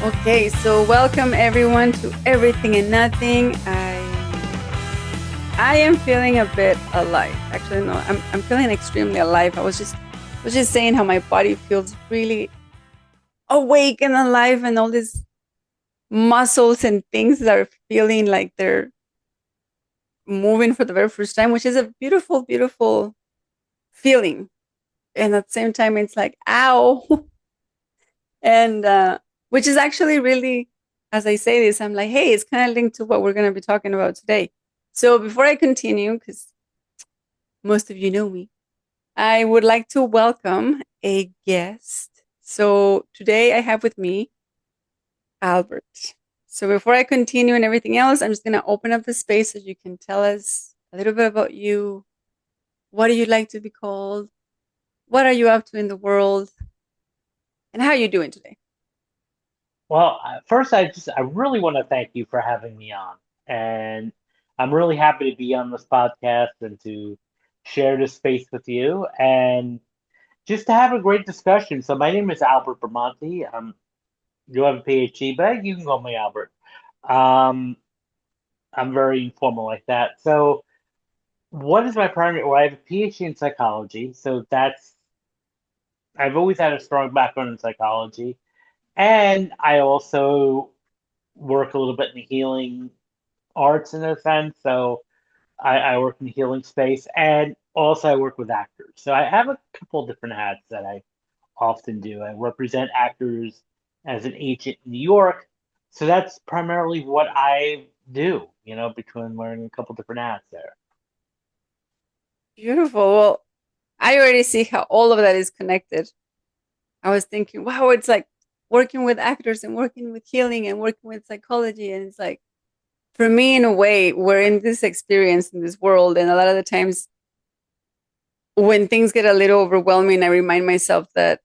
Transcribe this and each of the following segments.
Okay, so welcome everyone to Everything and Nothing. I am feeling a bit alive. Actually, no, I'm feeling extremely alive. I was just saying how my body feels really awake and alive, and all these muscles and things that are feeling like they're moving for the very first time, which is a beautiful, beautiful feeling. And at the same time, it's like, ow, and which is actually really, as I say this, I'm like, hey, it's kind of linked to what we're going to be talking about today. So before I continue, because most of you know me, I would like to welcome a guest. So today I have with me Albert. So before I continue and everything else, I'm just going to open up the space so you can tell us a little bit about you. What do you like to be called? What are you up to in the world? And how are you doing today? Well, first, I really want to thank you for having me on, and I'm really happy to be on this podcast and to share this space with you and just to have a great discussion. So, my name is Albert Bramante. You have a PhD, but you can call me Albert. Um, I'm very informal like that. So, what is my primary? Well, I have a PhD in psychology, so I've always had a strong background in psychology, and I also work a little bit in the healing arts in a sense. So I work in the healing space and also I work with actors. So I have a couple of different hats that I often do. I represent actors as an agent in New York. So that's primarily what I do, between wearing a couple different hats there. Beautiful. Well, I already see how all of that is connected. I was thinking, wow, it's like working with actors and working with healing and working with psychology. And it's like, for me, in a way, we're in this experience in this world. And a lot of the times when things get a little overwhelming, I remind myself that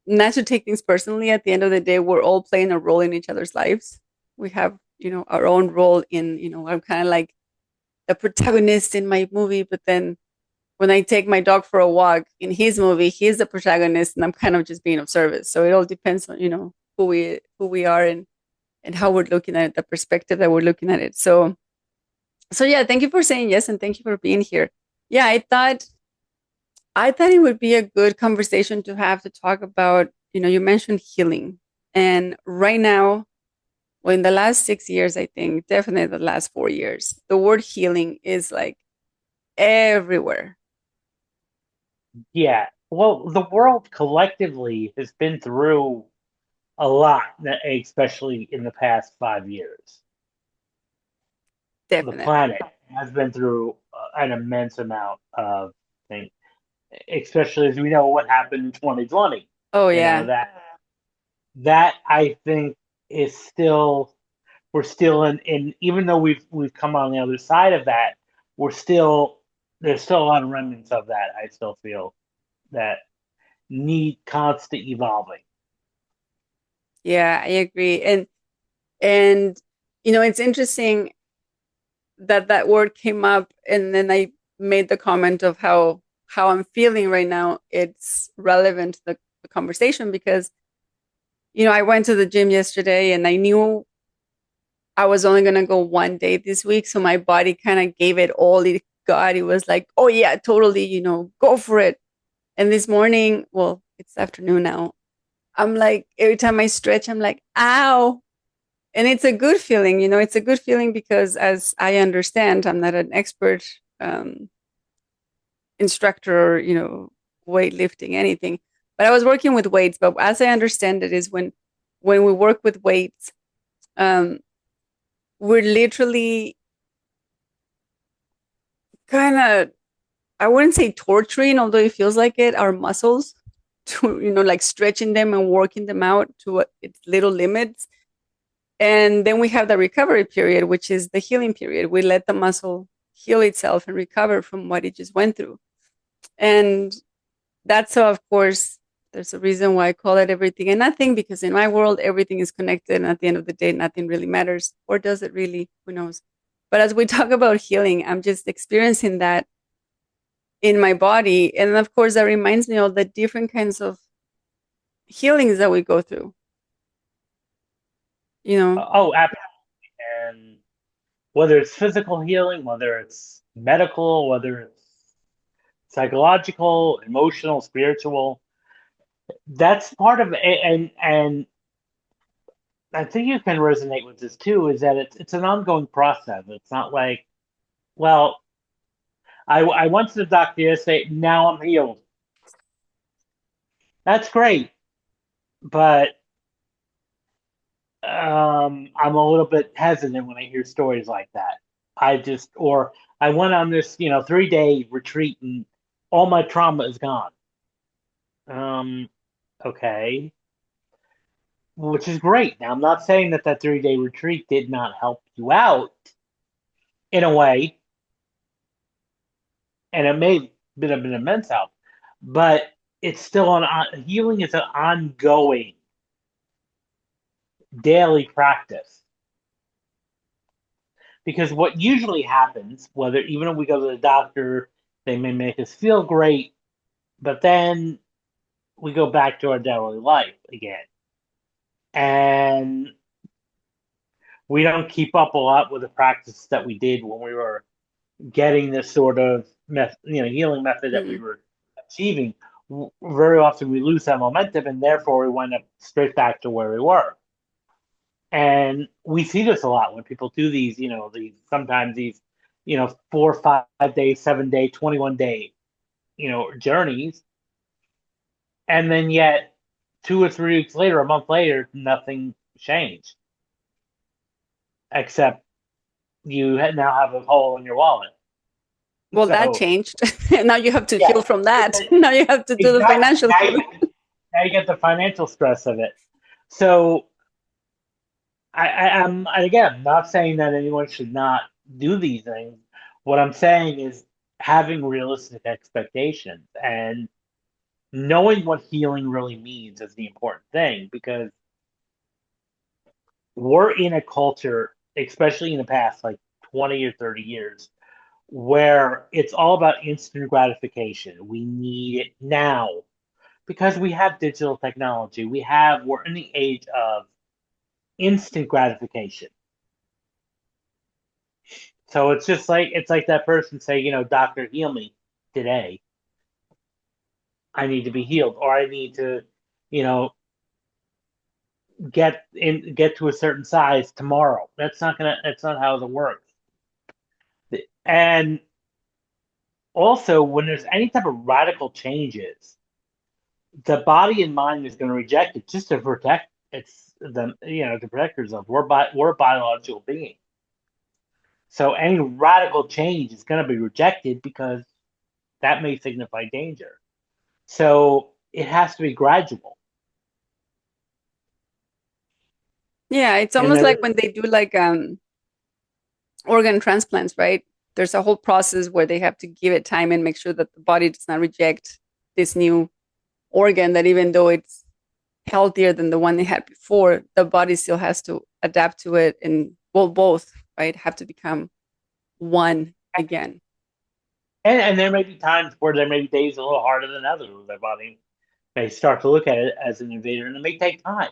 not to take things personally. At the end of the day, we're all playing a role in each other's lives. We have, our own role in, I'm kind of like the protagonist in my movie, but then when I take my dog for a walk in his movie, he's the protagonist and I'm kind of just being of service. So it all depends on, who we are and how we're looking at it, the perspective that we're looking at it. So yeah, thank you for saying yes and thank you for being here. Yeah, I thought it would be a good conversation to have to talk about, you mentioned healing. And right now, well, in the last 6 years, I think, definitely the last 4 years, the word healing is like everywhere. Yeah. Well, the world collectively has been through a lot, especially in the past 5 years. The Definitely. planet has been through an immense amount of things, especially as we know what happened in 2020. Oh You know yeah. that I think is still we're still in even though we've come on the other side of that, we're still there's still a lot of remnants of that. I still feel that need constant evolving. Yeah, I agree. And it's interesting that that word came up and then I made the comment of how I'm feeling right now. It's relevant to the conversation because I went to the gym yesterday and I knew I was only going to go one day this week, so my body kind of gave it all it got. It was like, "Oh yeah, totally, go for it." And this morning, well, it's afternoon now. I'm like every time I stretch, I'm like, "Ow." And it's a good feeling, it's a good feeling because as I understand, I'm not an expert um, instructor or, weightlifting, anything. But I was working with weights. But as I understand it, is when we work with weights, um, we're literally kind of, I wouldn't say torturing, although it feels like it, our muscles to, like stretching them and working them out to its little limits. And then we have the recovery period, which is the healing period. We let the muscle heal itself and recover from what it just went through. And that's so, of course, there's a reason why I call it everything and nothing, because in my world, everything is connected. And at the end of the day, nothing really matters. Or does it really? Who knows? But as we talk about healing, I'm just experiencing that in my body. And of course, that reminds me of the different kinds of healings that we go through. you know. Oh, absolutely. And whether it's physical healing, whether it's medical, whether it's psychological, emotional, spiritual, that's part of it. And I think you can resonate with this too, is that it's an ongoing process. It's not like, well, I went to the doctor yesterday, now I'm healed. That's great, but I'm a little bit hesitant when I hear stories like that. Or I went on this, 3-day retreat and all my trauma is gone. Um, okay, which is great. Now, I'm not saying that 3-day retreat did not help you out in a way, and it may have been immense help, but it's still healing is an ongoing daily practice. Because what usually happens, whether even if we go to the doctor, they may make us feel great, but then we go back to our daily life again. And we don't keep up a lot with the practice that we did when we were getting this sort of healing method that we Mm. were achieving. Very often we lose that momentum, and therefore we wind up straight back to where we were. And we see this a lot when people do these, sometimes these, 4, 5 day, 7-day, 21-day, journeys. And then yet 2 or 3 weeks later, a month later, nothing changed except now have a hole in your wallet. Well, that So, changed. Now you have to yeah, heal from that. Now you have to do the exactly. financial healing. Now you get the financial stress of it. So, and again, I'm not saying that anyone should not do these things. What I'm saying is having realistic expectations and knowing what healing really means is the important thing because we're in a culture, especially in the past like 20 or 30 years, where it's all about instant gratification. We need it now because we have digital technology. We're in the age of instant gratification. So it's like that person say, doctor, heal me today. I need to be healed, or I need to, you know, get to a certain size tomorrow. That's not how it works. And also, when there's any type of radical changes, the body and mind is going to reject it just to protect to protect yourself. We're biological beings, so any radical change is going to be rejected because that may signify danger. So it has to be gradual. Yeah, it's And almost there, like when they do like organ transplants, right? There's a whole process where they have to give it time and make sure that the body does not reject this new organ, that even though it's healthier than the one they had before, the body still has to adapt to it, and well, both, right, have to become one again. and there may be times where there may be days a little harder than others where their body may start to look at it as an invader, and it may take time.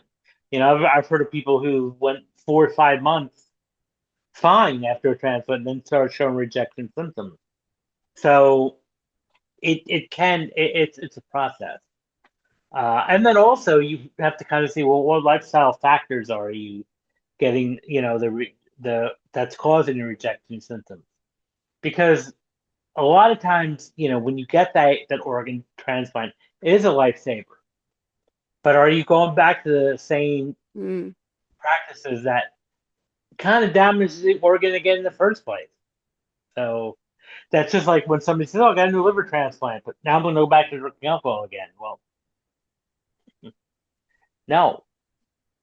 I've heard of people who went 4 or 5 months fine after a transplant and then started showing rejection symptoms. So it's a process. And then also you have to kind of see, well, what lifestyle factors are you getting, the that's causing the rejection symptoms? Because a lot of times, when you get that organ transplant, it is a lifesaver. But are you going back to the same Mm. practices that kind of damages the organ again in the first place? So that's just like when somebody says, "Oh, I got a new liver transplant, but now I'm going to go back to drinking alcohol again." Well, no,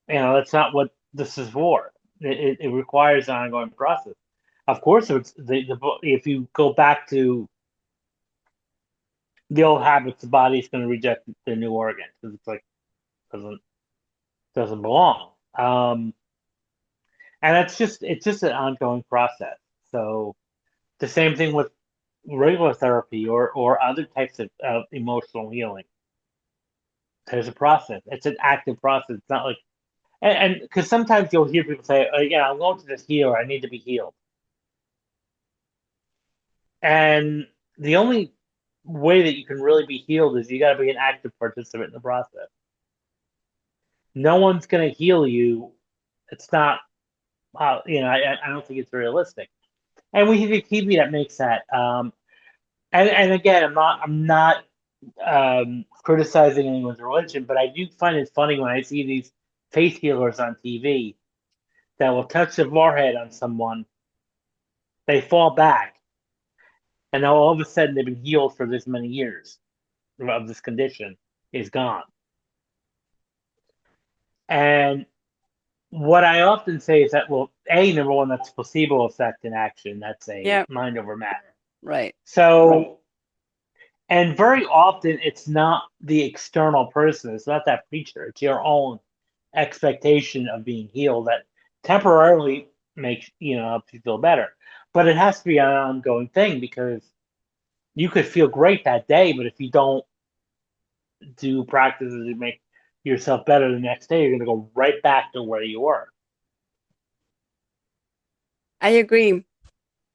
that's not what this is for. It requires an ongoing process. Of course, if you go back to the old habits, the body is going to reject the new organ because it's like doesn't doesn't belong. And it's just an ongoing process. So the same thing with regular therapy or other types of emotional healing. There's a process. It's an active process. It's not like And because sometimes you'll hear people say, "Yeah, I'm going to this healer. I need to be healed." And the only way that you can really be healed is you got to be an active participant in the process. No one's going to heal you. It's not, I don't think it's realistic. And we have a TV that makes that. And again, I'm not criticizing anyone's religion, but I do find it funny when I see these faith healers on TV that will touch the forehead on someone, they fall back, and now all of a sudden they've been healed for this many years of this condition is gone. And what I often say is that, well, number one, that's placebo effect in action. That's a Yeah, mind over matter. right. So, and very often it's not the external person, it's not that preacher, it's your own expectation of being healed that temporarily makes, helps you feel better. But it has to be an ongoing thing because you could feel great that day, but if you don't do practices to make yourself better the next day, you're going to go right back to where you were. I agree.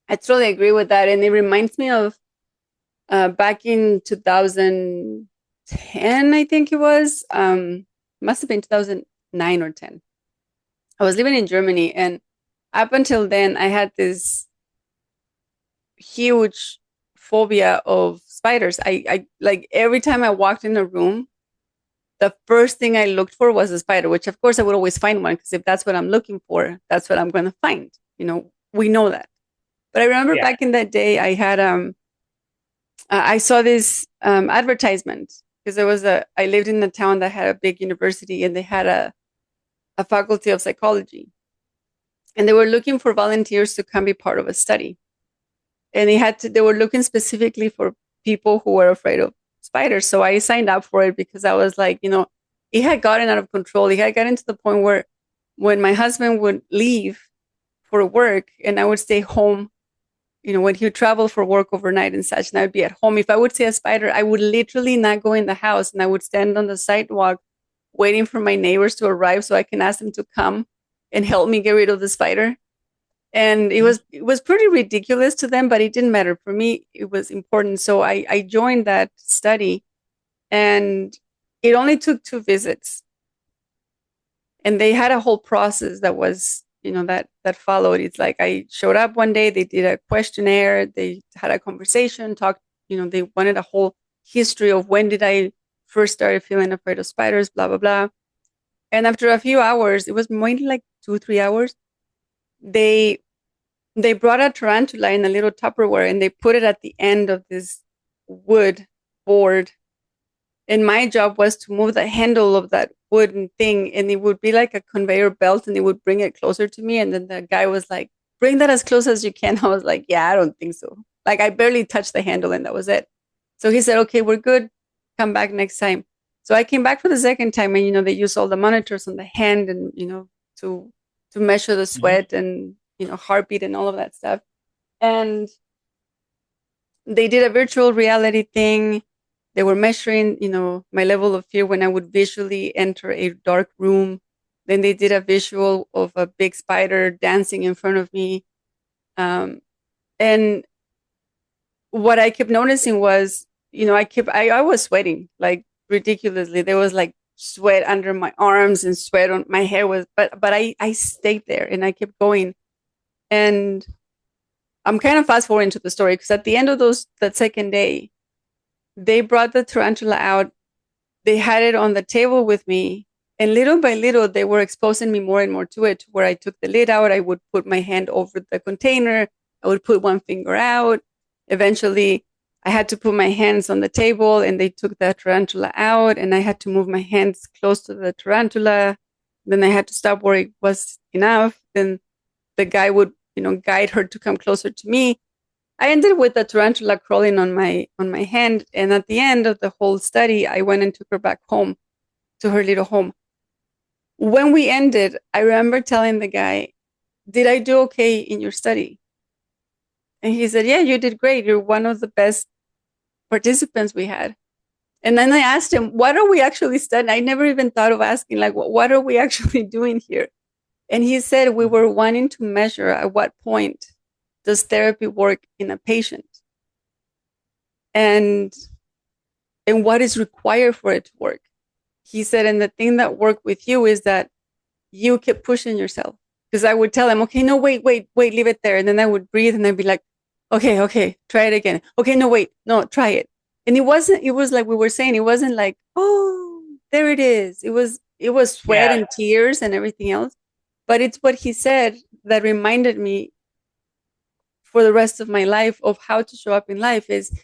I totally agree with that. And it reminds me of back in 2010, I think it was. Must have been 2009 or 10. I was living in Germany, and up until then, I had this huge phobia of spiders. I like every time I walked in a room, the first thing I looked for was a spider, which of course I would always find one because if that's what I'm looking for, that's what I'm going to find. We know that. But I remember Yeah. back in that day, I saw this advertisement because I lived in a town that had a big university and they had a faculty of psychology. And they were looking for volunteers to come be part of a study. And they were looking specifically for people who were afraid of spiders. So I signed up for it because I was like, it had gotten out of control. It had gotten to the point where when my husband would leave for work and I would stay home, when he would travel for work overnight and such, and I would be at home. If I would see a spider, I would literally not go in the house and I would stand on the sidewalk waiting for my neighbors to arrive so I can ask them to come and help me get rid of the spider. And it was pretty ridiculous to them, but it didn't matter. For me, it was important. So I joined that study and it only took 2 visits. And they had a whole process that was that followed. It's like I showed up one day, they did a questionnaire, they had a conversation, talked, they wanted a whole history of when did I first started feeling afraid of spiders, blah blah blah. And after a few hours, it was mainly like 2 3 hours, they they brought a tarantula in a little Tupperware and they put it at the end of this wood board, and my job was to move the handle of that wooden thing and it would be like a conveyor belt and it would bring it closer to me. And then the guy was like, bring that as close as you can. I was like, yeah, I don't think so. Like I barely touched the handle and that was it. So he said, okay, we're good, come back next time. So I came back for the second time and they use all the monitors on the hand and to measure the Mm-hmm. sweat and heartbeat and all of that stuff. And they did a virtual reality thing. They were measuring, my level of fear when I would visually enter a dark room. Then they did a visual of a big spider dancing in front of me. And what I kept noticing was, I was sweating like ridiculously. There was like sweat under my arms and sweat on my hair but I stayed there and I kept going. And I'm kind of fast forwarding to the story because at the end of that second day, they brought the tarantula out. They had it on the table with me. And little by little, they were exposing me more and more to it, where I took the lid out. I would put my hand over the container. I would put one finger out. Eventually, I had to put my hands on the table and they took the tarantula out. And I had to move my hands close to the tarantula. Then I had to stop where it was enough. Then the guy would, guide her to come closer to me. I ended with the tarantula crawling on my hand, and at the end of the whole study, I went and took her back home to her little home. When we ended, I remember telling the guy, "Did I do okay in your study?" And he said, "Yeah, you did great. You're one of the best participants we had." And then I asked him, what are we actually studying? I never even thought of asking, like, what are we actually doing here? And he said we were wanting to measure at what point does therapy work in a patient, and what is required for it to work. He said, and the thing that worked with you is that you kept pushing yourself. Because I would tell him, okay, no, wait, leave it there. And then I would breathe and I'd be like, okay, try it again. Okay, no, wait, no, try it. And it was like we were saying, it wasn't like, oh, there it is. It was sweat Yeah, and tears and everything else. But it's what he said that reminded me for the rest of my life of how to show up in life is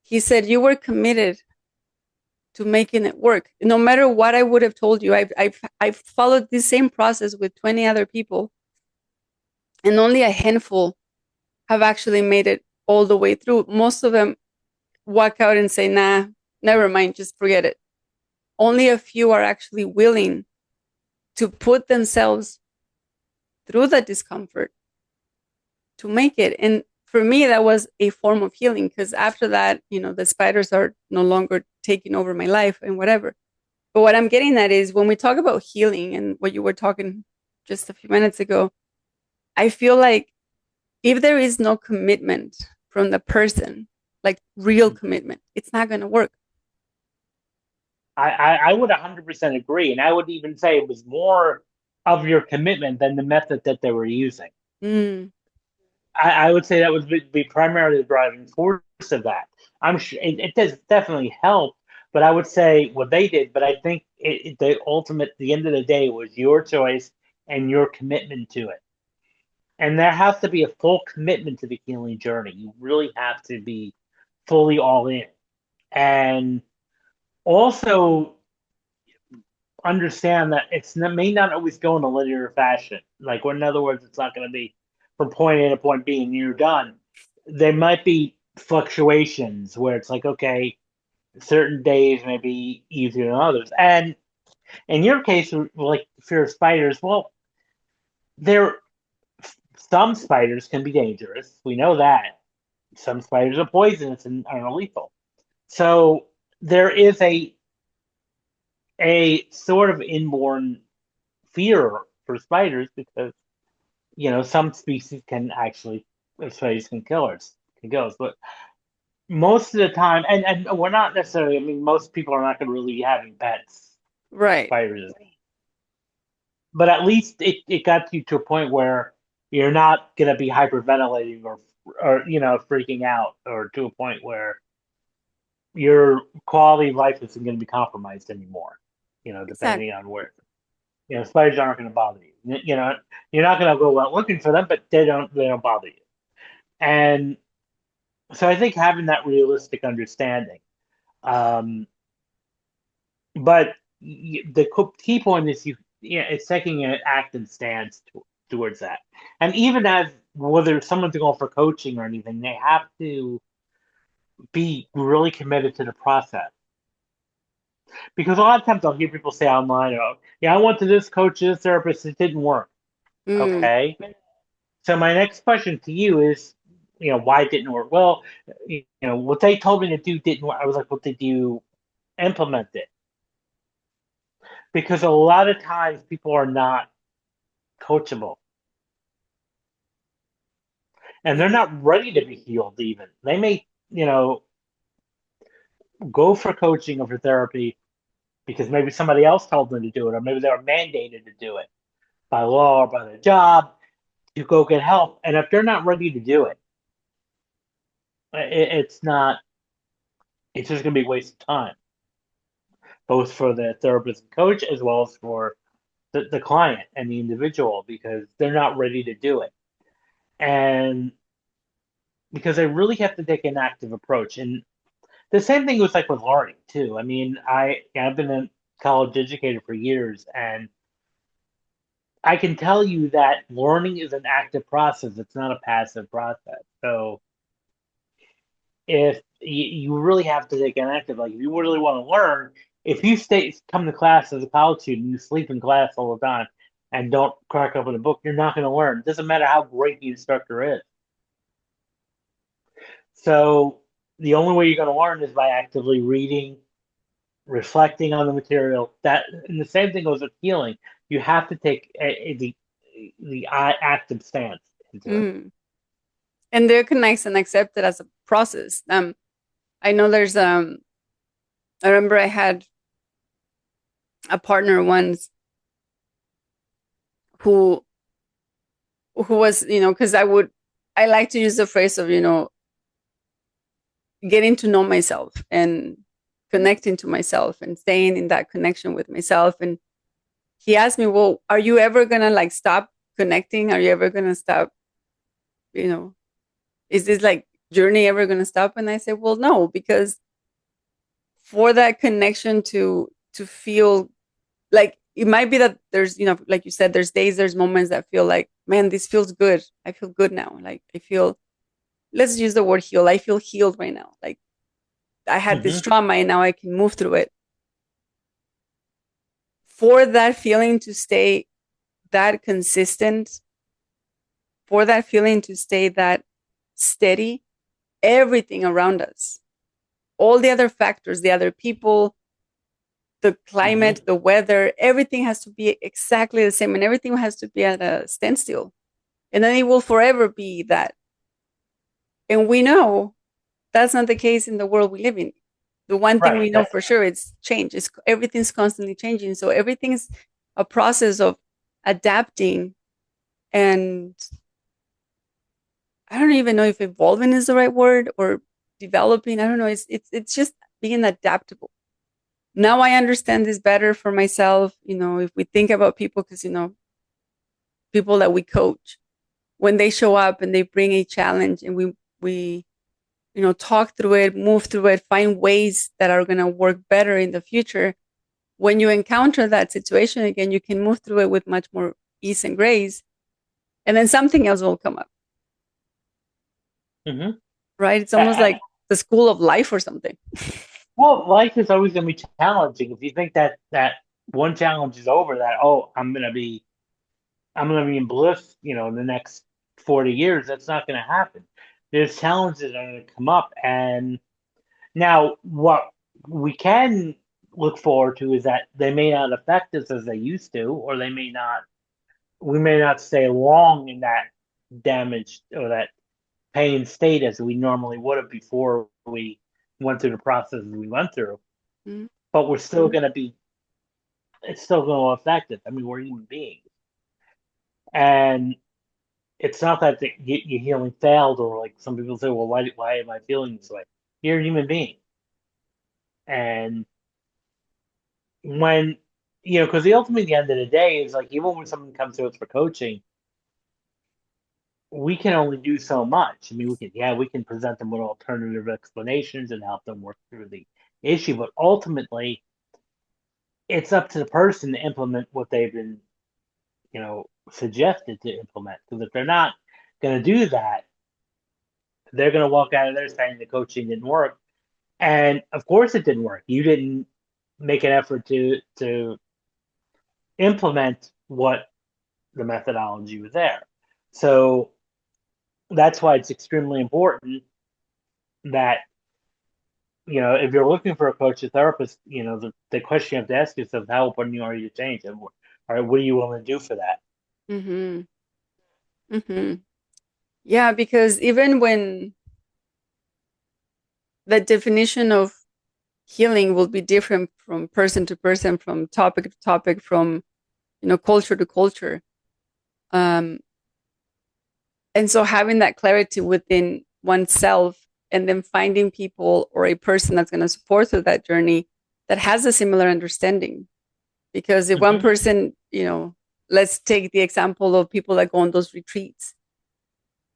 he said, you were committed to making it work. No matter what I would have told you, I've followed this same process with 20 other people, and only a handful have actually made it all the way through. Most of them walk out and say, nah, never mind, just forget it. Only a few are actually willing to put themselves through the discomfort to make it. And for me, that was a form of healing because after that, the spiders are no longer taking over my life and whatever. But what I'm getting at is when we talk about healing and what you were talking just a few minutes ago, I feel like if there is no commitment from the person, like real commitment, it's not going to work. I would 100% agree. And I would even say it was more of your commitment than the method that they were using. Mm, I would say that would be primarily the driving force of that. I'm sure it does definitely help, but I would say what they did. But I think the end of the day, was your choice and your commitment to it. And there has to be a full commitment to the healing journey. You really have to be fully all in. And also understand that may not always go in a linear fashion. Like, in other words, it's not going to be from point A to point B and you're done. There might be fluctuations where it's like, okay, certain days may be easier than others. And in your case, like fear of spiders, well, there some spiders can be dangerous. We know that. Some spiders are poisonous and are lethal. So there is a sort of inborn fear for spiders because some species can actually spiders can kill us, but most of the time, and we're not necessarily. I mean, most people are not going to really be having pets, right. spiders, but at least it got you to a point where you're not going to be hyperventilating or freaking out, or to a point where your quality of life isn't going to be compromised anymore. Depending Exactly. on where spiders aren't going to bother you. You're not going to go out looking for them, but they don't bother you. And so I think having that realistic understanding. Um, but the key point is it's taking an active stance towards that. And even as whether someone's going for coaching or anything, they have to be really committed to the process. Because a lot of times I'll hear people say online, "Oh, yeah, I went to this coach, this therapist, it didn't work." Mm, Okay. So my next question to you is, why it didn't work? Well, what they told me to do didn't work. I was like, well, did you implement it? Because a lot of times people are not coachable and they're yeah. not ready to be healed even. They may, go for coaching or for therapy because maybe somebody else told them to do it, or maybe they were mandated to do it by law or by their job to go get help. And if they're not ready to do it, it's not, it's just going to be a waste of time, both for the therapist and coach as well as for the client and the individual because they're not ready to do it. And because they really have to take an active approach. And the same thing was like with learning too. I mean, I've been a college educator for years, and I can tell you that learning is an active process. It's not a passive process. So if you really have to take an active, like if you really want to learn, if you come to class as a college student, you sleep in class all the time and don't crack open a book, you're not going to learn. It doesn't matter how great the instructor is. So the only way you're going to learn is by actively reading, reflecting on the material. That and the same thing goes with healing. You have to take the active stance into it. Mm. And they recognize and accept it as a process. I know there's I remember I had a partner once who was, because I like to use the phrase of, getting to know myself and connecting to myself and staying in that connection with myself. And he asked me, well, are you ever gonna like stop connecting? Are you ever gonna stop, you know, is this like journey ever gonna stop? And I said, well, no, because for that connection to feel like, it might be that there's, like you said, there's days, there's moments that feel like, man, this feels good. I feel good now. Like I feel, let's use the word heal. I feel healed right now. Like I had this Hmm. trauma and now I can move through it. For that feeling to stay that consistent, for that feeling to stay that steady, everything around us, all the other factors, the other people, the Hmm. climate, the weather, everything has to be exactly the same and everything has to be at a standstill. And then it will forever be that. And we know that's not the case in the world we live in. The one thing Right. we know for sure is change. Everything's constantly changing. So everything's a process of adapting, and I don't even know if evolving is the right word, or developing. I don't know. It's just being adaptable. Now I understand this better for myself. If we think about people, because people that we coach, when they show up and they bring a challenge, and we talk through it, move through it, find ways that are going to work better in the future. When you encounter that situation again, you can move through it with much more ease and grace, and then something else will come up, Hmm. right? It's almost like the school of life or something. Well, life is always going to be challenging. If you think that one challenge is over, that oh, I'm gonna be in bliss, in the next 40 years, that's not going to happen. There's challenges that are going to come up, and now what we can look forward to is that they may not affect us as they used to, or we may not stay long in that damaged or that pain state as we normally would have before we went through the processes we went through. Mm-hmm. But we're still going to be, it's still going to affect us. I mean, we're human beings. And it's not that your healing failed, or like some people say, well, why am I feeling this way? You're a human being. And when, because the ultimate, at the end of the day is like, even when someone comes to us for coaching, we can only do so much. I mean, we can present them with alternative explanations and help them work through the issue, but ultimately, it's up to the person to implement what they've been, suggested to implement. Because if they're not going to do that, they're going to walk out of there saying the coaching didn't work. And of course, it didn't work. You didn't make an effort to implement what the methodology was there. So that's why it's extremely important that if you're looking for a coach, a therapist, the question you have to ask yourself: how open are you to change, and all right, what are you willing to do for that? Mm-hmm. Mm-hmm. Yeah, because even when the definition of healing will be different from person to person, from topic to topic, from culture to culture. Um, and so having that clarity within oneself, and then finding people or a person that's going to support through that journey that has a similar understanding. Because if one Hmm. person, let's take the example of people that go on those retreats,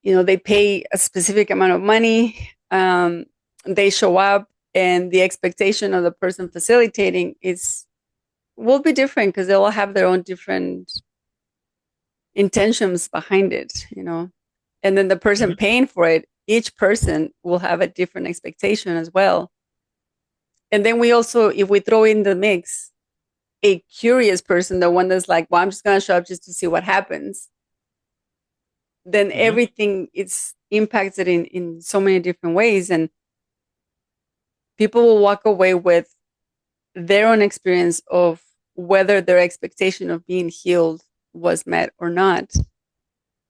they pay a specific amount of money, they show up, and the expectation of the person facilitating is will be different because they all have their own different intentions behind it. And then the person Hmm. paying for it, each person will have a different expectation as well. And then we also, if we throw in the mix a curious person, the one that's like, well, I'm just going to show up just to see what happens, then Hmm. everything is impacted in so many different ways. And people will walk away with their own experience of whether their expectation of being healed was met or not.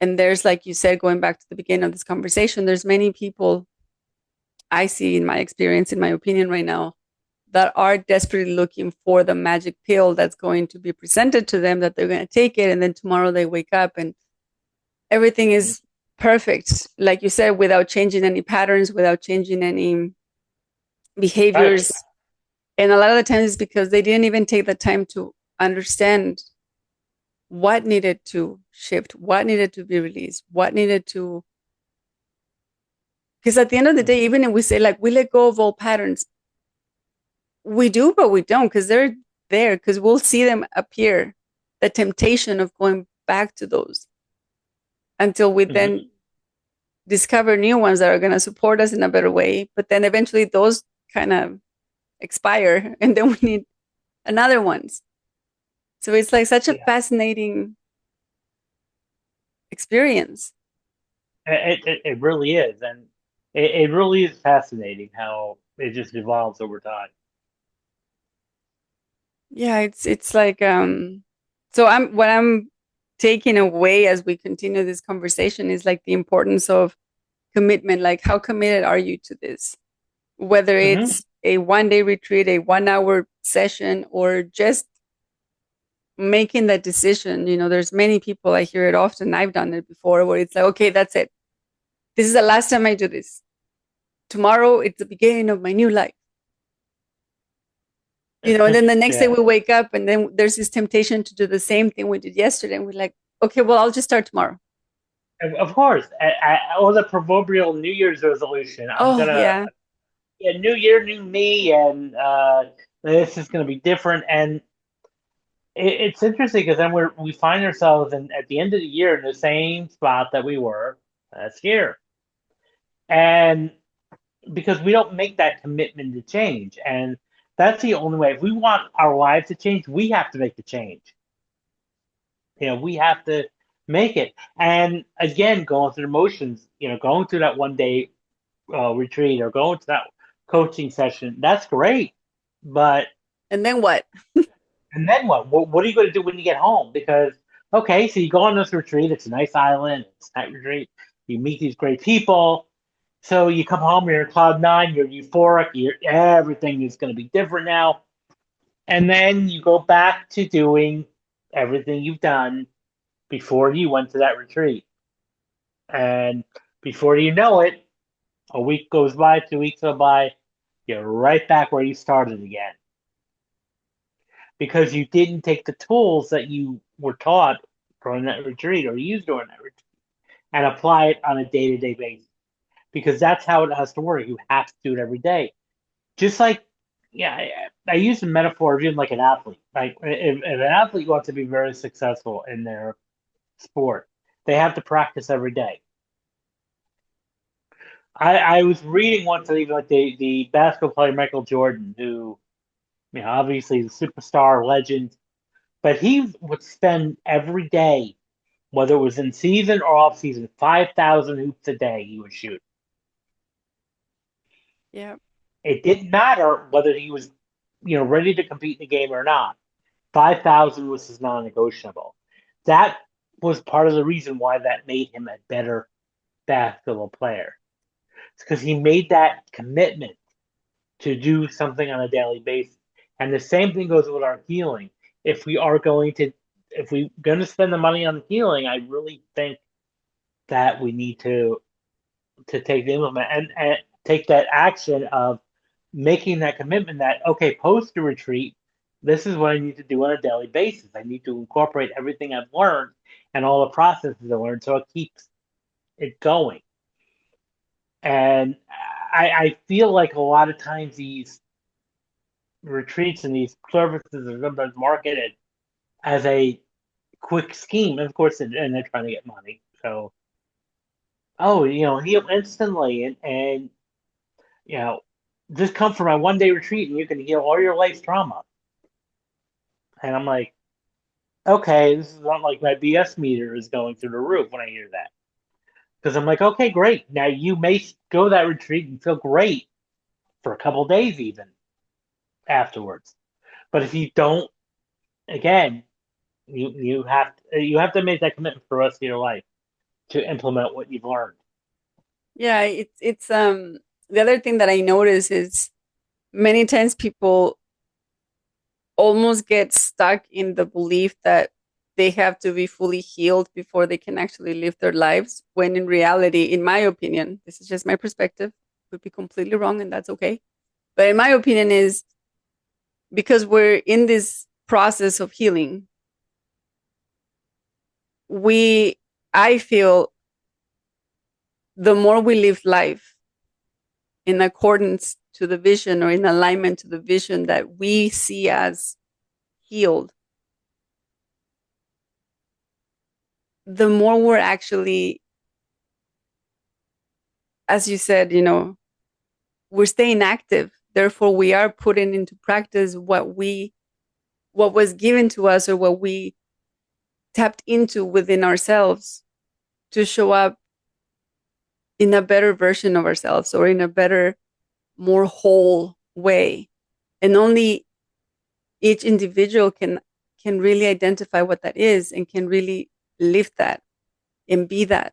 And there's, like you said, going back to the beginning of this conversation, there's many people I see in my experience, in my opinion right now, that are desperately looking for the magic pill that's going to be presented to them, that they're going to take it, and then tomorrow they wake up and everything Mhm. is perfect, like you said, without changing any patterns, without changing any Right. behaviors. And a lot of the times it's because they didn't even take the time to understand what needed to shift, what needed to be released, what needed to. Because at the end of the day, even if we say like we let go of all patterns, we do, but we don't, because they're there, because we'll see them appear. The temptation of going back to those until we Mhm. then discover new ones that are going to support us in a better way. But then eventually those kind of expire, and then we need another ones. So it's like such a Yeah. fascinating experience. It really is, and it really is fascinating how it just evolves over time. Yeah, it's like so I'm what I'm taking away as we continue this conversation is like the importance of commitment. Like how committed are you to this? Whether Hmm. it's a 1 day retreat, a 1 hour session, or just making that decision. There's many people, I hear it often, I've done it before, where it's like, okay, that's it. This is the last time I do this. Tomorrow it's the beginning of my new life. And then the next day Yeah, we wake up and then there's this temptation to do the same thing we did yesterday. And we're like, okay, well, I'll just start tomorrow. of course. Or the proverbial New Year's resolution. I'm Oh, gonna yeah. Yeah, new year, new me, and this is gonna be different. And it's interesting because then we find ourselves at the end of the year in the same spot that we were last year, and because we don't make that commitment to change, and that's the only way. If we want our lives to change, we have to make the change. We have to make it. And again, going through the motions, going through that 1 day retreat or going to that coaching session, that's great. But And then what? and then what? What are you going to do when you get home? Because okay, so you go on this retreat. It's a nice island. It's a nice retreat. You meet these great people. So you come home, you're in cloud nine. You're euphoric. Everything is going to be different now. And then you go back to doing everything you've done before you went to that retreat. And before you know it, a week goes by, 2 weeks go by, you're right back where you started again because you didn't take the tools that you were taught during that retreat or used during that retreat and apply it on a day-to-day basis because that's how it has to work. You have to do it every day. Just like, yeah, I use the metaphor of even like an athlete. Like if an athlete wants to be very successful in their sport, they have to practice every day. I was reading once that even like the basketball player Michael Jordan, who obviously is a superstar legend, but he would spend every day, whether it was in season or off season, 5,000 hoops a day he would shoot. Yeah. It didn't matter whether he was, ready to compete in the game or not. 5,000 was his non-negotiable. That was part of the reason why that made him a better basketball player. It's because he made that commitment to do something on a daily basis. And the same thing goes with our healing. If we are going to, if we're going to spend the money on healing, I really think that we need to take the implement and take that action of making that commitment that okay, post the retreat, this is what I need to do on a daily basis. I need to incorporate everything I've learned and all the processes I learned so it keeps it going. And I feel like a lot of times these retreats and these services are sometimes marketed as a quick scheme. And of course, and they're trying to get money. So, oh, heal instantly and you know, just come for my 1 day retreat and you can heal all your life's trauma. And I'm like, okay, this is not like my BS meter is going through the roof when I hear that. Because I'm like, okay, great. Now you may go that retreat and feel great for a couple days even afterwards. But if you don't, again, you have to make that commitment for the rest of your life to implement what you've learned. Yeah, it's the other thing that I notice is many times people almost get stuck in the belief that they have to be fully healed before they can actually live their lives. When in reality, in my opinion, this is just my perspective, could be completely wrong, and that's okay. But in my opinion, is because we're in this process of healing, we, I feel, the more we live life in accordance to the vision or in alignment to the vision that we see as healed, the more we're actually, as you said, we're staying active. Therefore, we are putting into practice what was given to us or what we tapped into within ourselves to show up in a better version of ourselves or in a better, more whole way. And only each individual can really identify what that is and can really live that and be that.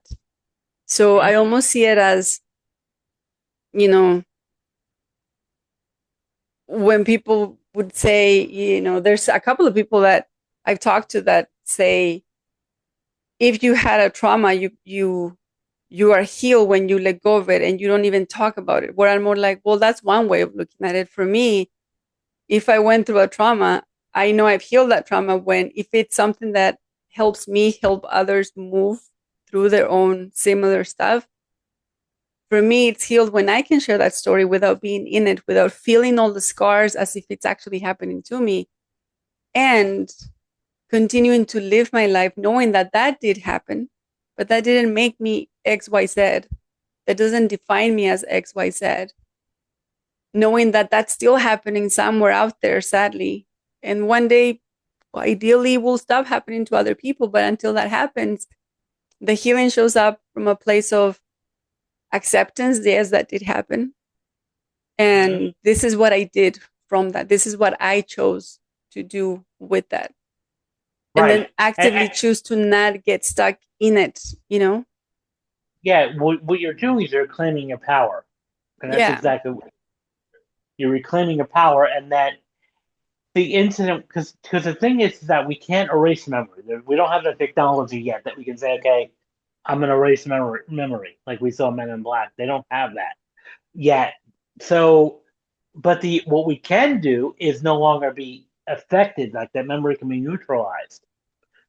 So Hmm. I almost see it as, you know, when people would say, there's a couple of people that I've talked to that say, if you had a trauma, you are healed when you let go of it and you don't even talk about it. Where I'm more like, well, that's one way of looking at it. For me, if I went through a trauma, I know I've healed that trauma when, if it's something that helps me help others move through their own similar stuff, for me, it's healed when I can share that story without being in it, without feeling all the scars as if it's actually happening to me, and continuing to live my life knowing that that did happen, but that didn't make me XYZ. That doesn't define me as XYZ. Knowing that that's still happening somewhere out there, sadly. And one day, ideally, will stop happening to other people. But until that happens, the healing shows up from a place of acceptance. Yes, that did happen. Hmm. And this is what I did from that. This is what I chose to do with that. And Right. then actively choose to not get stuck in it. Yeah, what you're doing is you're claiming your power, and that's Yeah. exactly what you're reclaiming your power, and that the incident, because the thing is that we can't erase memory. We don't have the technology yet that we can say, okay, I'm gonna erase memory like we saw Men in Black. They don't have that yet. So, but the what we can do is no longer be affected. Like that memory can be neutralized,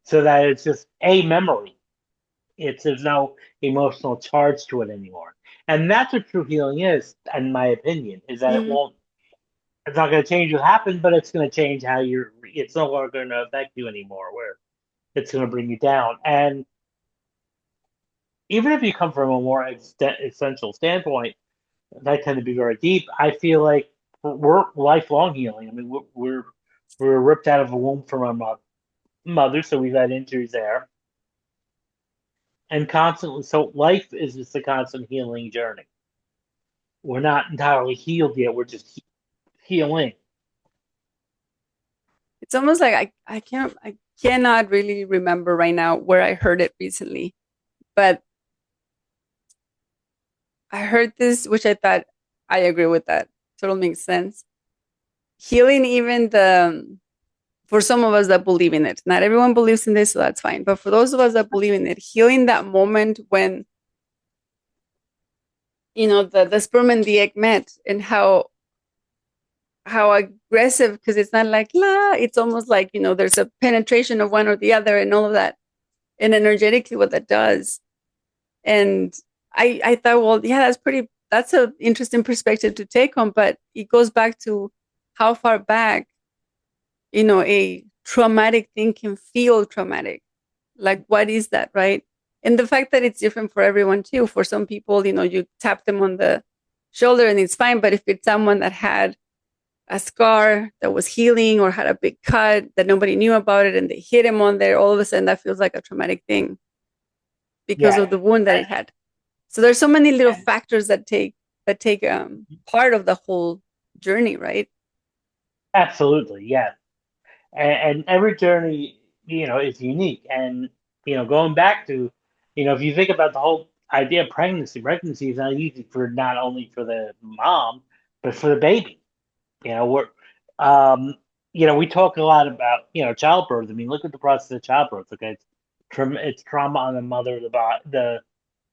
so that it's just a memory. There's no emotional charge to it anymore. And that's what true healing is, in my opinion, is that Mhm. it's not going to change what happened, but it's going to change how it's no longer going to affect you anymore, where it's going to bring you down. And even if you come from a more essential standpoint, that tend to be very deep. I feel like we're lifelong healing. I mean, we're ripped out of a womb from our mother, so we've had injuries there. And constantly, so life is just a constant healing journey. We're not entirely healed yet. We're just healing. It's almost like I cannot really remember right now where I heard it recently, but I heard this, which I thought I agree with that. Totally makes sense. Healing, even for some of us that believe in it. Not everyone believes in this, so that's fine. But for those of us that believe in it, healing that moment when the sperm and the egg met, and how aggressive, because it's not like la, it's almost like there's a penetration of one or the other and all of that, and energetically what that does. And I thought, well, yeah, that's an interesting perspective to take on, but it goes back to how far back a traumatic thing can feel traumatic. Like, what is that, right? And the fact that it's different for everyone too. For some people, you tap them on the shoulder and it's fine, but if it's someone that had a scar that was healing or had a big cut that nobody knew about it and they hit him on there, all of a sudden that feels like a traumatic thing because Yeah. of the wound that it had. So there's so many little factors that take part of the whole journey, right? Absolutely, yes. And every journey, is unique. And going back to, if you think about the whole idea of pregnancy is not easy for not only for the mom, but for the baby. We're, um, we talk a lot about childbirth. I mean, look at the process of childbirth. Okay, it's trauma on the mother, the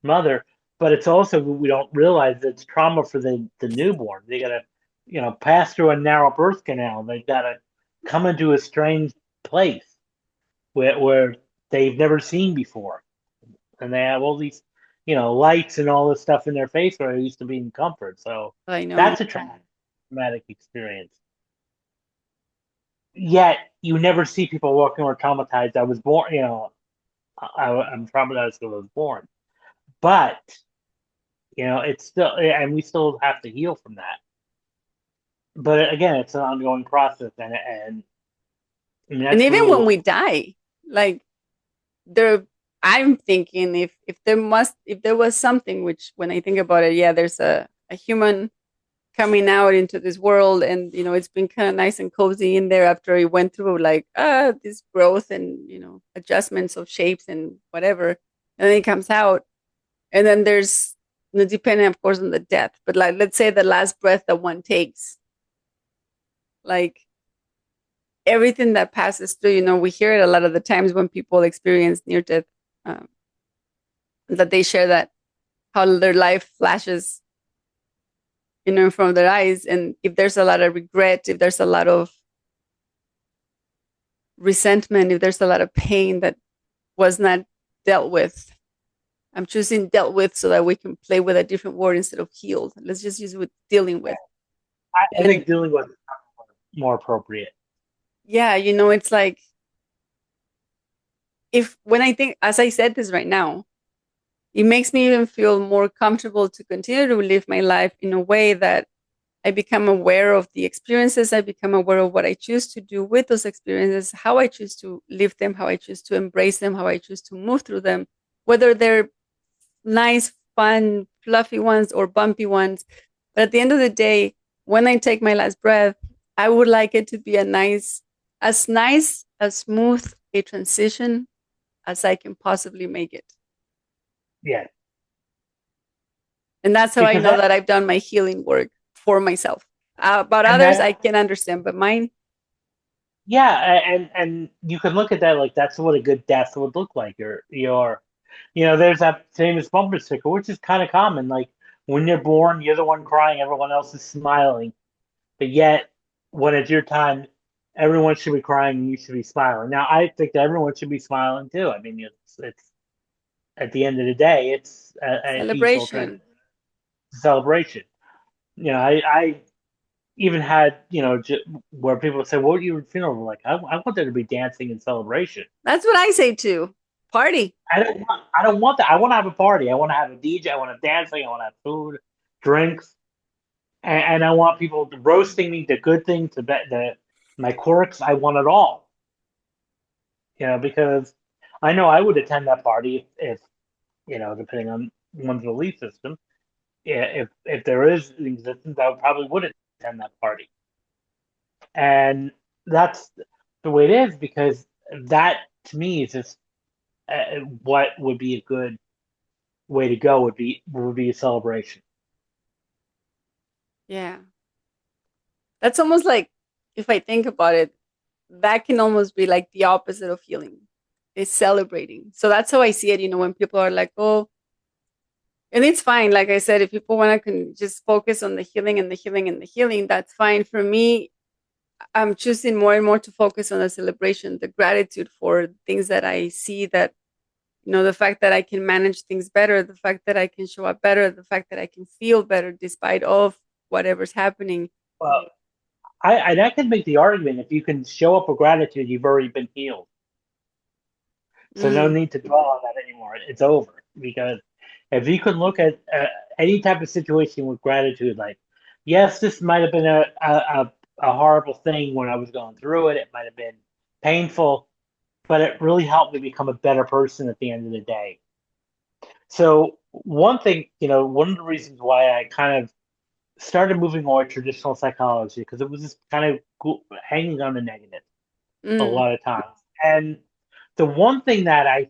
mother, but it's also we don't realize that it's trauma for the newborn. They gotta pass through a narrow birth canal. They gotta come into a strange place where they've never seen before, and they have all these lights and all this stuff in their face where they used to be in comfort. So I know. that's a traumatic experience. Yet you never see people walking around traumatized. I was born, I'm traumatized because I was born, but it's still, and we still have to heal from that. But again, it's an ongoing process, and I mean And that's even really when what. we die, like there, I'm thinking if there was something which, when I think about it, yeah, there's a human coming out into this world, and it's been kind of nice and cozy in there after it went through like this growth and adjustments of shapes and whatever, and then it comes out, and then there's, depending of course on the death, but like let's say the last breath that one takes, like everything that passes through, we hear it a lot of the times when people experience near death, um, that they share that how their life flashes, in front of their eyes, and if there's a lot of regret, if there's a lot of resentment, if there's a lot of pain that was not dealt with, I'm choosing dealt with so that we can play with a different word instead of healed. Let's just use with dealing with. I And think dealing with it more appropriate. yeah, it's like, if when I think, as I said this right now, it makes me even feel more comfortable to continue to live my life in a way that I become aware of the experiences. I become aware of what I choose to do with those experiences, how I choose to live them, how I choose to embrace them, how I choose to move through them, whether they're nice, fun, fluffy ones or bumpy ones. But at the end of the day, when I take my last breath, I would like it to be nice, as smooth a transition as I can possibly make it. Yeah, And that's how I because know that that I've done my healing work for myself. About and others, that I can understand, but mine, yeah, and you can look at that like that's what a good death would look like. There's that famous bumper sticker, which is kind of common. Like when you're born, you're the one crying, everyone else is smiling. But yet, when it's your time, everyone should be crying and you should be smiling. Now, I think that everyone should be smiling too. I mean, it's at the end of the day, it's a peaceful celebration. celebration. I even had where people say, "What were you funeral?" Like, I want there to be dancing and celebration. That's what I say too. Party. I don't want that. I want to have a party. I want to have a DJ. I want to dancing. I want to have food, drinks, and I want people roasting me, the good things, the my quirks. I want it all. Because I know I would attend that party if depending on one's belief system, if there is an existence, I probably would attend that party. And that's the way it is because that to me is just what would be a good way to go would be a celebration. Yeah. That's almost like, if I think about it, that can almost be like the opposite of healing. Is celebrating. So that's how I see it, when people are like, oh, and it's fine. Like I said, if people want to just focus on the healing and the healing and the healing, that's fine. For me, I'm choosing more and more to focus on the celebration, the gratitude for things that I see, that the fact that I can manage things better, the fact that I can show up better, the fact that I can feel better despite of whatever's happening. Well, I can make the argument if you can show up with gratitude, you've already been healed. So no Mm, need to dwell on that anymore. It's over because if you can look at any type of situation with gratitude, like yes, this might have been a horrible thing when I was going through it. It might have been painful, but it really helped me become a better person at the end of the day. So one thing, one of the reasons why I kind of started moving more traditional psychology because it was just kind of hanging on the negative a Mm, lot of times. And the one thing that I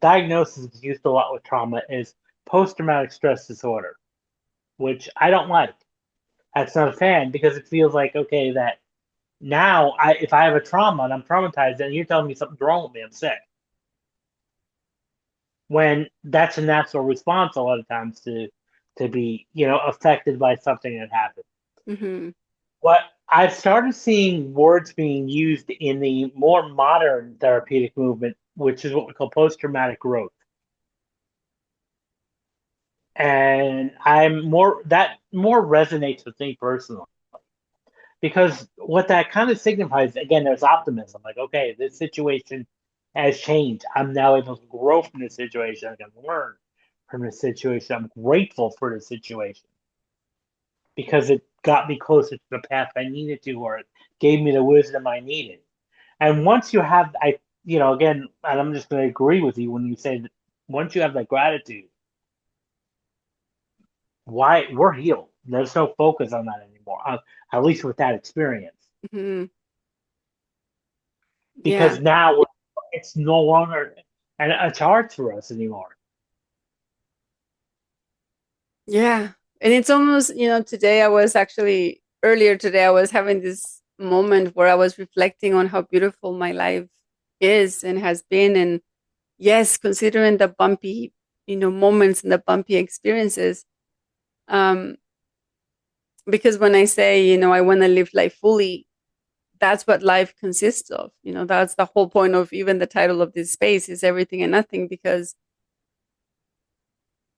diagnosis is used a lot with trauma is post traumatic stress disorder, which I don't like. That's not a fan because it feels like okay that now if I have a trauma and I'm traumatized, then you're telling me something's wrong with me, I'm sick. When that's a natural response a lot of times to be affected by something that happened. mm-hmm, What I've started seeing words being used in the more modern therapeutic movement, which is what we call post traumatic growth. And I'm more that more resonates with me personally because what that kind of signifies again, there's optimism. Like, okay, this situation has changed. I'm now able to grow from this situation. I can learn from this situation. I'm grateful for the situation because it got me closer to the path I needed to, or it gave me the wisdom I needed. And once you have, again, and I'm just going to agree with you when you say that once you have that gratitude, why we're healed. There's no focus on that anymore, at least with that experience, mm-hmm. Yeah, because now it's no longer a charge for us anymore. yeah. And it's almost, today I was actually, earlier today, I was having this moment where I was reflecting on how beautiful my life is and has been. And yes, considering the bumpy, moments and the bumpy experiences, um, because when I say, I want to live life fully, that's what life consists of. That's the whole point of even the title of this space is everything and nothing, because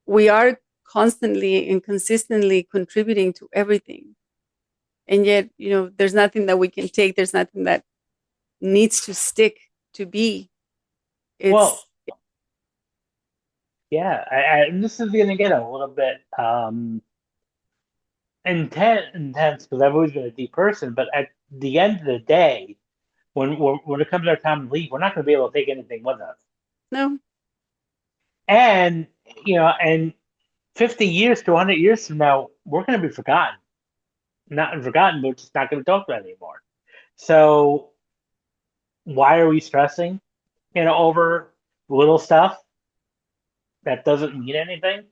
we are constantly and consistently contributing to everything. And yet, there's nothing that we can take. There's nothing that needs to stick to be. Well, It's, yeah, and this is going to get a little bit intense because I've always been a deep person. But at the end of the day, when it comes to our time to leave, we're not going to be able to take anything with us. no, And and 50 years to 100 years from now, we're going to be forgotten. Not forgotten, but just not going to talk about it anymore. So why are we stressing, over little stuff that doesn't mean anything?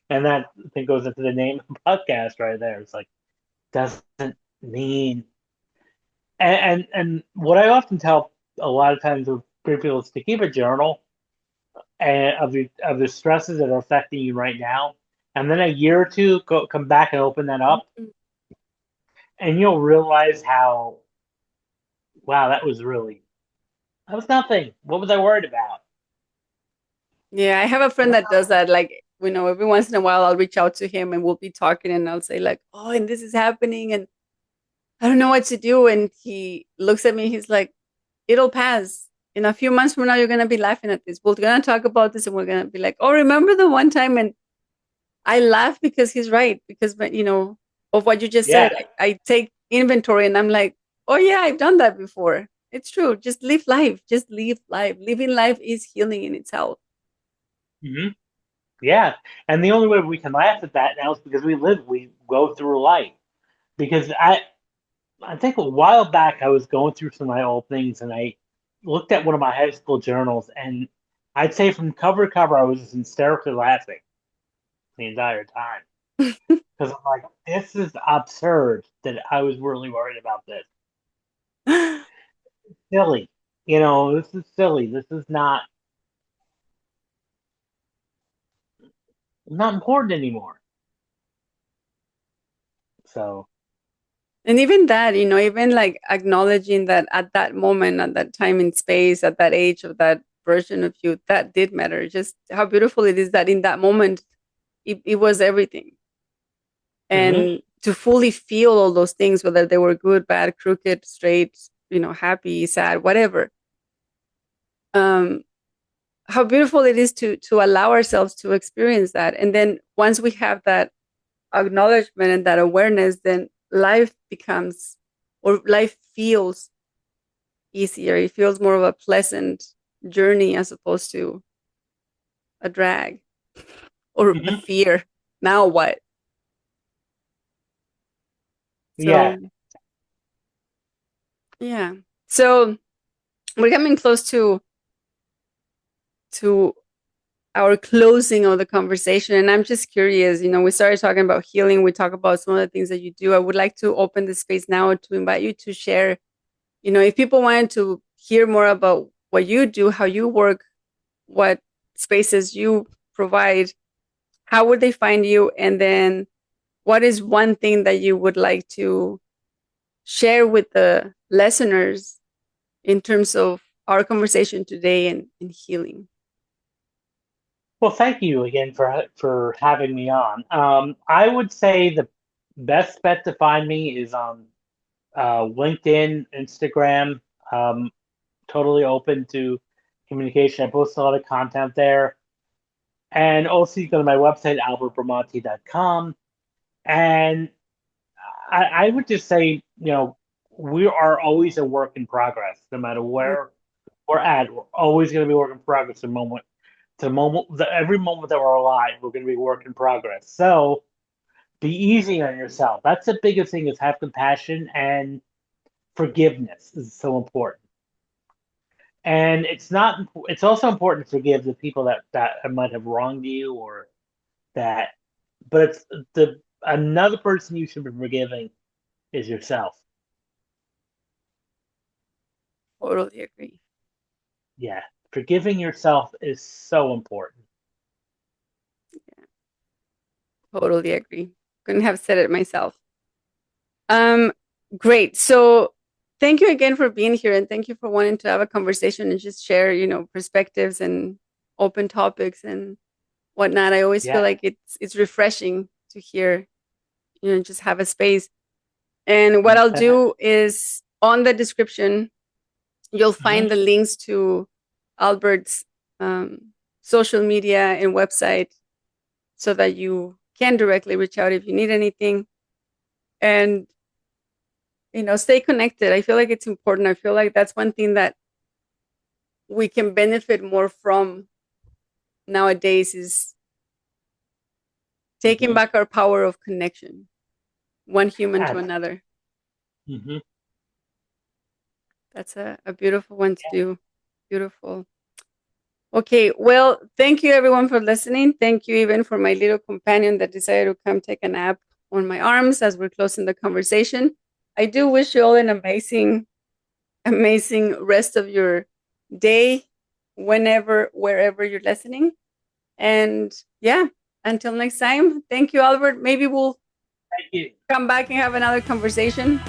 And that I think goes into the name of the podcast right there. It's like doesn't mean. And what I often tell a lot of times with people is to keep a journal and of the stresses that are affecting you right now, and then a year or two come back and open that up, and you'll realize how wow that was nothing. What was I worried about? yeah, I have a friend that does that. Like, every once in a while I'll reach out to him and we'll be talking and I'll say, like, oh, and this is happening and I don't know what to do. And he looks at me, he's like, it'll pass. In a few months from now, you're gonna be laughing at this. We're gonna talk about this and we're gonna be like, oh, remember the one time? And I laugh because he's right, because of what you just Yeah. said. I take inventory and I'm like, oh yeah, I've done that before. It's true. Just live life. Just live life. Living life is healing in itself. Hmm. Yeah. And the only way we can laugh at that now is because we go through life. Because I think a while back I was going through some of my old things and I looked at one of my high school journals and I'd say from cover to cover I was just hysterically laughing the entire time. Because I'm like, this is absurd that I was really worried about this. Silly. This is silly. This is not important anymore. So, And even that, even like acknowledging that at that moment, at that time in space, at that age of that version of you, that did matter. Just how beautiful it is that in that moment, it was everything. hmm And to fully feel all those things, whether they were good, bad, crooked, straight, happy, sad, whatever. Um, how beautiful it is to allow ourselves to experience that. And then once we have that acknowledgement and that awareness, then life becomes, or life feels easier. It feels more of a pleasant journey as opposed to a drag or a hmm fear. Now what? Yeah. So yeah. So we're coming close to our closing of the conversation, and I'm just curious. We started talking about healing. We talk about some of the things that you do. I would like to open the space now to invite you to share. If people wanted to hear more about what you do, how you work, what spaces you provide, how would they find you? And then what is one thing that you would like to share with the listeners in terms of our conversation today and healing? Well, thank you again for having me on. I would say the best bet to find me is on LinkedIn, Instagram. Um, totally open to communication. I post a lot of content there. And also, you go to my website, albertbramante.com. And I would just say, we are always a work in progress, no matter Mm. where we're at. We're always going to be work in progress the moment to the moment, every moment that we're alive, we're going to be work in progress. So be easy on yourself. That's the biggest thing is have compassion and forgiveness is so important. And it's also important to forgive the people that might have wronged you or that, but it's the another person you should be forgiving is yourself. Totally agree. Yeah. Forgiving yourself is so important. Totally agree. Couldn't have said it myself. Um, Great. So thank you again for being here, and thank you for wanting to have a conversation and just share, perspectives and open topics and whatnot. I always feel Yeah. like it's refreshing to hear, just have a space. And what I'll do is on the description, you'll Mhm. find the links to Albert's social media and website so that you can directly reach out if you need anything. And stay connected. I feel like it's important. I feel like that's one thing that we can benefit more from nowadays is taking Mhm. back our power of connection, one human to Ab- another. mhm. That's a beautiful one to do. Beautiful. Okay, well, thank you everyone for listening. Thank you even for my little companion that decided to come take a nap on my arms as we're closing the conversation. I do wish you all an amazing, amazing rest of your day, whenever, wherever you're listening. And yeah, until next time, thank you, Albert. Maybe we'll Thank you. come back and have another conversation.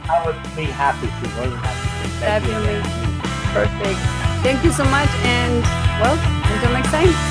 I would be happy to, more than happy to. Thank That'd you be again. amazing. Perfect. Thank you so much. And well, until next time.